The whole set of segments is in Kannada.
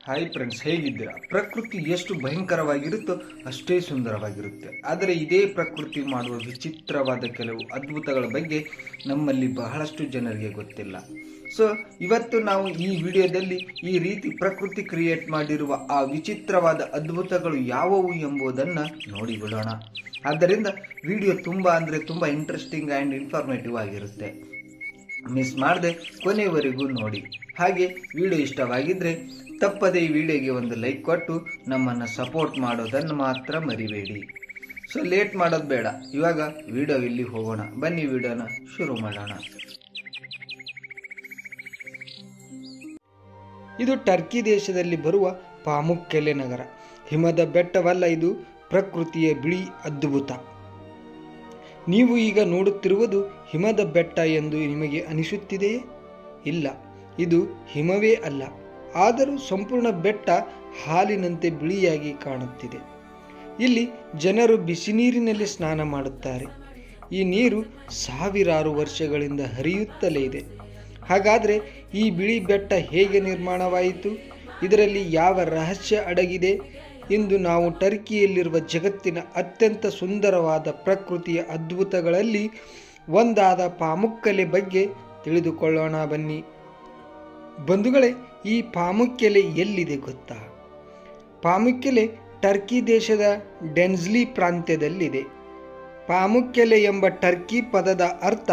ಹಾಯ್ ಫ್ರೆಂಡ್ಸ್, ಹೇಗಿದ್ದೀರಾ? ಪ್ರಕೃತಿ ಎಷ್ಟು ಭಯಂಕರವಾಗಿರುತ್ತೋ ಅಷ್ಟೇ ಸುಂದರವಾಗಿರುತ್ತೆ. ಆದರೆ ಇದೇ ಪ್ರಕೃತಿ ಮಾಡುವ ವಿಚಿತ್ರವಾದ ಕೆಲವು ಅದ್ಭುತಗಳ ಬಗ್ಗೆ ನಮ್ಮಲ್ಲಿ ಬಹಳಷ್ಟು ಜನರಿಗೆ ಗೊತ್ತಿಲ್ಲ. ಸೊ ಇವತ್ತು ನಾವು ಈ ವಿಡಿಯೋದಲ್ಲಿ ಈ ರೀತಿ ಪ್ರಕೃತಿ ಕ್ರಿಯೇಟ್ ಮಾಡಿರುವ ಆ ವಿಚಿತ್ರವಾದ ಅದ್ಭುತಗಳು ಯಾವುವು ಎಂಬುದನ್ನು ನೋಡಿಬಿಡೋಣ. ಆದ್ದರಿಂದ ವಿಡಿಯೋ ತುಂಬ ಇಂಟ್ರೆಸ್ಟಿಂಗ್ ಆ್ಯಂಡ್ ಇನ್ಫಾರ್ಮೇಟಿವ್ ಆಗಿರುತ್ತೆ. ಮಿಸ್ ಮಾಡದೆ ಕೊನೆಯವರೆಗೂ ನೋಡಿ. ಹಾಗೆ ವಿಡಿಯೋ ಇಷ್ಟವಾಗಿದ್ದರೆ ತಪ್ಪದೇ ಈ ವಿಡಿಯೋಗೆ ಒಂದು ಲೈಕ್ ಕೊಟ್ಟು ನಮ್ಮನ್ನು ಸಪೋರ್ಟ್ ಮಾಡೋದನ್ನು ಮಾತ್ರ ಮರಿಬೇಡಿ. ಸೊ ಲೇಟ್ ಮಾಡೋದು ಬೇಡ, ಇವಾಗ ವಿಡಿಯೋ ಇಲ್ಲಿ ಹೋಗೋಣ. ಬನ್ನಿ ವಿಡಿಯೋನ ಶುರು ಮಾಡೋಣ. ಇದು ಟರ್ಕಿ ದೇಶದಲ್ಲಿ ಬರುವ ಪಾಮುಕ್ಕೆಲೆ ನಗರ. ಹಿಮದ ಬೆಟ್ಟವಲ್ಲ, ಇದು ಪ್ರಕೃತಿಯ ಬಿಳಿ ಅದ್ಭುತ. ನೀವು ಈಗ ನೋಡುತ್ತಿರುವುದು ಹಿಮದ ಬೆಟ್ಟ ಎಂದು ನಿಮಗೆ ಅನಿಸುತ್ತಿದೆಯೇ? ಇಲ್ಲ, ಇದು ಹಿಮವೇ ಅಲ್ಲ. ಆದರೂ ಸಂಪೂರ್ಣ ಬೆಟ್ಟ ಹಾಲಿನಂತೆ ಬಿಳಿಯಾಗಿ ಕಾಣುತ್ತಿದೆ. ಇಲ್ಲಿ ಜನರು ಬಿಸಿ ನೀರಿನಲ್ಲಿ ಸ್ನಾನ ಮಾಡುತ್ತಾರೆ. ಈ ನೀರು ಸಾವಿರಾರು ವರ್ಷಗಳಿಂದ ಹರಿಯುತ್ತಲೇ ಇದೆ. ಹಾಗಾದರೆ ಈ ಬಿಳಿ ಬೆಟ್ಟ ಹೇಗೆ ನಿರ್ಮಾಣವಾಯಿತು? ಇದರಲ್ಲಿ ಯಾವ ರಹಸ್ಯ ಅಡಗಿದೆ? ಇಂದು ನಾವು ಟರ್ಕಿಯಲ್ಲಿರುವ ಜಗತ್ತಿನ ಅತ್ಯಂತ ಸುಂದರವಾದ ಪ್ರಕೃತಿಯ ಅದ್ಭುತಗಳಲ್ಲಿ ಒಂದಾದ ಪಾಮುಕ್ಕೆಲೆ ಬಗ್ಗೆ ತಿಳಿದುಕೊಳ್ಳೋಣ ಬನ್ನಿ. ಬಂಧುಗಳೇ, ಈ ಪಾಮುಕ್ಕೆಲೆ ಎಲ್ಲಿದೆ ಗೊತ್ತಾ? ಪಾಮುಕ್ಕೆಲೆ ಟರ್ಕಿ ದೇಶದ ಡೆನ್ಜ್ಲಿ ಪ್ರಾಂತ್ಯದಲ್ಲಿದೆ. ಪಾಮುಕ್ಕೆಲೆ ಎಂಬ ಟರ್ಕಿ ಪದದ ಅರ್ಥ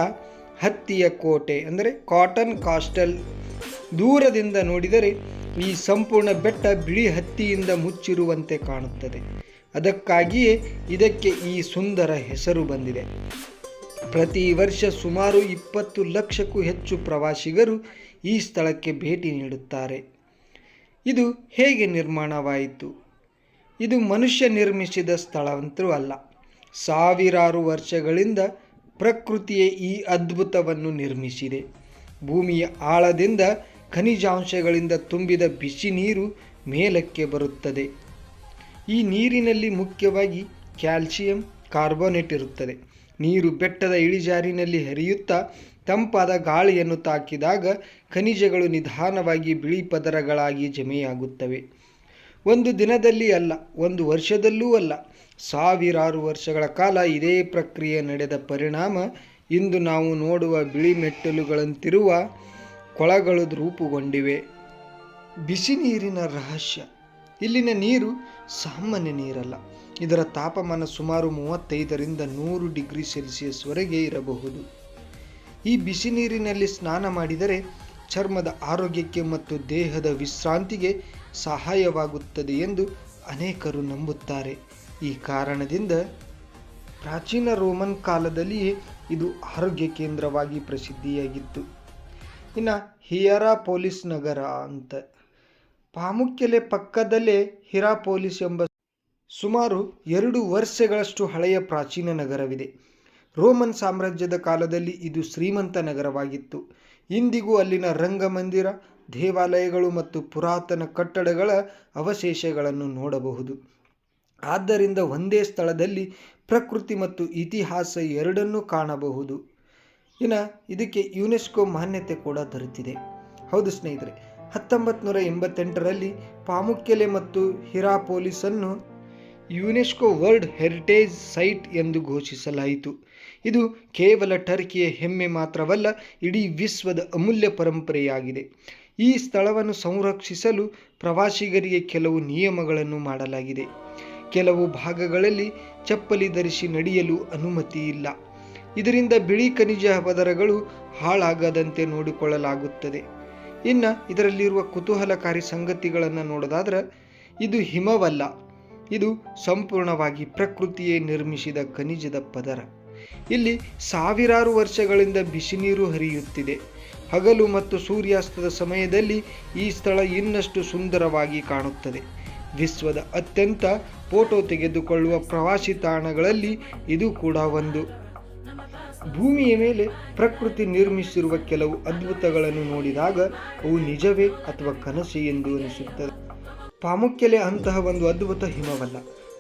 ಹತ್ತಿಯ ಕೋಟೆ, ಅಂದರೆ ಕಾಟನ್ ಕಾಸ್ಟಲ್. ದೂರದಿಂದ ನೋಡಿದರೆ ಈ ಸಂಪೂರ್ಣ ಬೆಟ್ಟ ಬಿಳಿ ಹತ್ತಿಯಿಂದ ಮುಚ್ಚಿರುವಂತೆ ಕಾಣುತ್ತದೆ. ಅದಕ್ಕಾಗಿಯೇ ಇದಕ್ಕೆ ಈ ಸುಂದರ ಹೆಸರು ಬಂದಿದೆ. ಪ್ರತಿ ವರ್ಷ ಸುಮಾರು 20 ಲಕ್ಷಕ್ಕೂ ಹೆಚ್ಚು ಪ್ರವಾಸಿಗರು ಈ ಸ್ಥಳಕ್ಕೆ ಭೇಟಿ ನೀಡುತ್ತಾರೆ. ಇದು ಹೇಗೆ ನಿರ್ಮಾಣವಾಯಿತು? ಇದು ಮನುಷ್ಯ ನಿರ್ಮಿಸಿದ ಸ್ಥಳವಂತೂ ಅಲ್ಲ. ಸಾವಿರಾರು ವರ್ಷಗಳಿಂದ ಪ್ರಕೃತಿಯೇ ಈ ಅದ್ಭುತವನ್ನು ನಿರ್ಮಿಸಿದೆ. ಭೂಮಿಯ ಆಳದಿಂದ ಖನಿಜಾಂಶಗಳಿಂದ ತುಂಬಿದ ಬಿಸಿ ನೀರು ಮೇಲಕ್ಕೆ ಬರುತ್ತದೆ. ಈ ನೀರಿನಲ್ಲಿ ಮುಖ್ಯವಾಗಿ ಕ್ಯಾಲ್ಸಿಯಂ ಕಾರ್ಬೋನೇಟ್ ಇರುತ್ತದೆ. ನೀರು ಬೆಟ್ಟದ ಇಳಿಜಾರಿನಲ್ಲಿ ಹರಿಯುತ್ತಾ ತಂಪಾದ ಗಾಳಿಯನ್ನು ತಾಕಿದಾಗ ಖನಿಜಗಳು ನಿಧಾನವಾಗಿ ಬಿಳಿ ಪದರಗಳಾಗಿ ಜಮೆಯಾಗುತ್ತವೆ. ಒಂದು ದಿನದಲ್ಲಿ ಅಲ್ಲ, ಒಂದು ವರ್ಷದಲ್ಲೂ ಅಲ್ಲ, ಸಾವಿರಾರು ವರ್ಷಗಳ ಕಾಲ ಇದೇ ಪ್ರಕ್ರಿಯೆ ನಡೆದ ಪರಿಣಾಮ ಇಂದು ನಾವು ನೋಡುವ ಬಿಳಿ ಮೆಟ್ಟಲುಗಳಂತಿರುವ ಕೊಳಗಳು ರೂಪುಗೊಂಡಿವೆ. ಬಿಸಿ ನೀರಿನ ರಹಸ್ಯ. ಇಲ್ಲಿನ ನೀರು ಸಾಮಾನ್ಯ ನೀರಲ್ಲ. ಇದರ ತಾಪಮಾನ ಸುಮಾರು 35ರಿಂದ 100 ಡಿಗ್ರಿ ಸೆಲ್ಸಿಯಸ್ವರೆಗೆ ಇರಬಹುದು. ಈ ಬಿಸಿ ನೀರಿನಲ್ಲಿ ಸ್ನಾನ ಮಾಡಿದರೆ ಚರ್ಮದ ಆರೋಗ್ಯಕ್ಕೆ ಮತ್ತು ದೇಹದ ವಿಶ್ರಾಂತಿಗೆ ಸಹಾಯವಾಗುತ್ತದೆ ಎಂದು ಅನೇಕರು ನಂಬುತ್ತಾರೆ. ಈ ಕಾರಣದಿಂದ ಪ್ರಾಚೀನ ರೋಮನ್ ಕಾಲದಲ್ಲಿಯೇ ಇದು ಆರೋಗ್ಯ ಕೇಂದ್ರವಾಗಿ ಪ್ರಸಿದ್ಧಿಯಾಗಿತ್ತು. ಇನ್ನು ಹಿಯರಾಪೋಲಿಸ್ ನಗರ ಅಂತ. ಪಾಮುಕ್ಕೆಲೆ ಪಕ್ಕದಲ್ಲೇ ಹಿರಾಪೋಲಿಸ್ ಎಂಬ ಸುಮಾರು 2 ವರ್ಷಗಳಷ್ಟು ಹಳೆಯ ಪ್ರಾಚೀನ ನಗರವಿದೆ. ರೋಮನ್ ಸಾಮ್ರಾಜ್ಯದ ಕಾಲದಲ್ಲಿ ಇದು ಶ್ರೀಮಂತ ನಗರವಾಗಿತ್ತು. ಇಂದಿಗೂ ಅಲ್ಲಿನ ರಂಗಮಂದಿರ, ದೇವಾಲಯಗಳು ಮತ್ತು ಪುರಾತನ ಕಟ್ಟಡಗಳ ಅವಶೇಷಗಳನ್ನು ನೋಡಬಹುದು. ಆದ್ದರಿಂದ ಒಂದೇ ಸ್ಥಳದಲ್ಲಿ ಪ್ರಕೃತಿ ಮತ್ತು ಇತಿಹಾಸ ಎರಡನ್ನೂ ಕಾಣಬಹುದು. ಇನ್ನು ಇದಕ್ಕೆ ಯುನೆಸ್ಕೋ ಮಾನ್ಯತೆ ಕೂಡ ದೊರೆತಿದೆ. ಹೌದು ಸ್ನೇಹಿತರೆ, 1988ರಲ್ಲಿ ಪಾಮುಕ್ಕೆಲೆ ಮತ್ತು ಹಿರಾಪೋಲಿಸನ್ನು ಯುನೆಸ್ಕೋ ವರ್ಲ್ಡ್ ಹೆರಿಟೇಜ್ ಸೈಟ್ ಎಂದು ಘೋಷಿಸಲಾಯಿತು. ಇದು ಕೇವಲ ಟರ್ಕಿಯ ಹೆಮ್ಮೆ ಮಾತ್ರವಲ್ಲ, ಇಡೀ ವಿಶ್ವದ ಅಮೂಲ್ಯ ಪರಂಪರೆಯಾಗಿದೆ. ಈ ಸ್ಥಳವನ್ನು ಸಂರಕ್ಷಿಸಲು ಪ್ರವಾಸಿಗರಿಗೆ ಕೆಲವು ನಿಯಮಗಳನ್ನು ಮಾಡಲಾಗಿದೆ. ಕೆಲವು ಭಾಗಗಳಲ್ಲಿ ಚಪ್ಪಲಿ ಧರಿಸಿ ನಡೆಯಲು ಅನುಮತಿ ಇಲ್ಲ. ಇದರಿಂದ ಬಿಳಿ ಖನಿಜ ಪದರಗಳು ಹಾಳಾಗದಂತೆ ನೋಡಿಕೊಳ್ಳಲಾಗುತ್ತದೆ. ಇನ್ನು ಇದರಲ್ಲಿರುವ ಕುತೂಹಲಕಾರಿ ಸಂಗತಿಗಳನ್ನು ನೋಡೋದಾದ್ರೆ, ಇದು ಹಿಮವಲ್ಲ, ಇದು ಸಂಪೂರ್ಣವಾಗಿ ಪ್ರಕೃತಿಯೇ ನಿರ್ಮಿಸಿದ ಖನಿಜದ ಪದರ. ಇಲ್ಲಿ ಸಾವಿರಾರು ವರ್ಷಗಳಿಂದ ಬಿಸಿ ನೀರು ಹರಿಯುತ್ತಿದೆ. ಹಗಲು ಮತ್ತು ಸೂರ್ಯಾಸ್ತದ ಸಮಯದಲ್ಲಿ ಈ ಸ್ಥಳ ಇನ್ನಷ್ಟು ಸುಂದರವಾಗಿ ಕಾಣುತ್ತದೆ. ವಿಶ್ವದ ಅತ್ಯಂತ ಫೋಟೋ ತೆಗೆದುಕೊಳ್ಳುವ ಪ್ರವಾಸಿ ತಾಣಗಳಲ್ಲಿ ಇದು ಕೂಡ ಒಂದು. ಭೂಮಿಯ ಮೇಲೆ ಪ್ರಕೃತಿ ನಿರ್ಮಿಸಿರುವ ಕೆಲವು ಅದ್ಭುತಗಳನ್ನು ನೋಡಿದಾಗ ಅವು ನಿಜವೇ ಅಥವಾ ಕನಸು ಎಂದು ಅನಿಸುತ್ತದೆ. ಪಾಮುಕ್ಕೆಲೆ ಅಂತಹ ಒಂದು ಅದ್ಭುತ ಹಿಮವಲ್ಲ,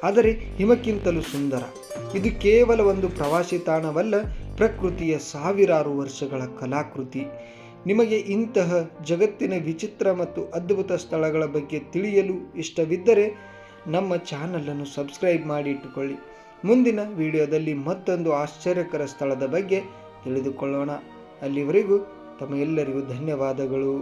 ಆದರೆ ಹಿಮಕ್ಕಿಂತಲೂ ಸುಂದರ. ಇದು ಕೇವಲ ಒಂದು ಪ್ರವಾಸಿ ತಾಣವಲ್ಲ, ಪ್ರಕೃತಿಯ ಸಾವಿರಾರು ವರ್ಷಗಳ ಕಲಾಕೃತಿ. ನಿಮಗೆ ಇಂತಹ ಜಗತ್ತಿನ ವಿಚಿತ್ರ ಮತ್ತು ಅದ್ಭುತ ಸ್ಥಳಗಳ ಬಗ್ಗೆ ತಿಳಿಯಲು ಇಷ್ಟವಿದ್ದರೆ ನಮ್ಮ ಚಾನಲನ್ನು ಸಬ್ಸ್ಕ್ರೈಬ್ ಮಾಡಿ ಇಟ್ಟುಕೊಳ್ಳಿ. ಮುಂದಿನ ವಿಡಿಯೋದಲ್ಲಿ ಮತ್ತೊಂದು ಆಶ್ಚರ್ಯಕರ ಸ್ಥಳದ ಬಗ್ಗೆ ತಿಳಿದುಕೊಳ್ಳೋಣ. ಅಲ್ಲಿವರೆಗೂ ತಮಗೆಲ್ಲರಿಗೂ ಧನ್ಯವಾದಗಳು.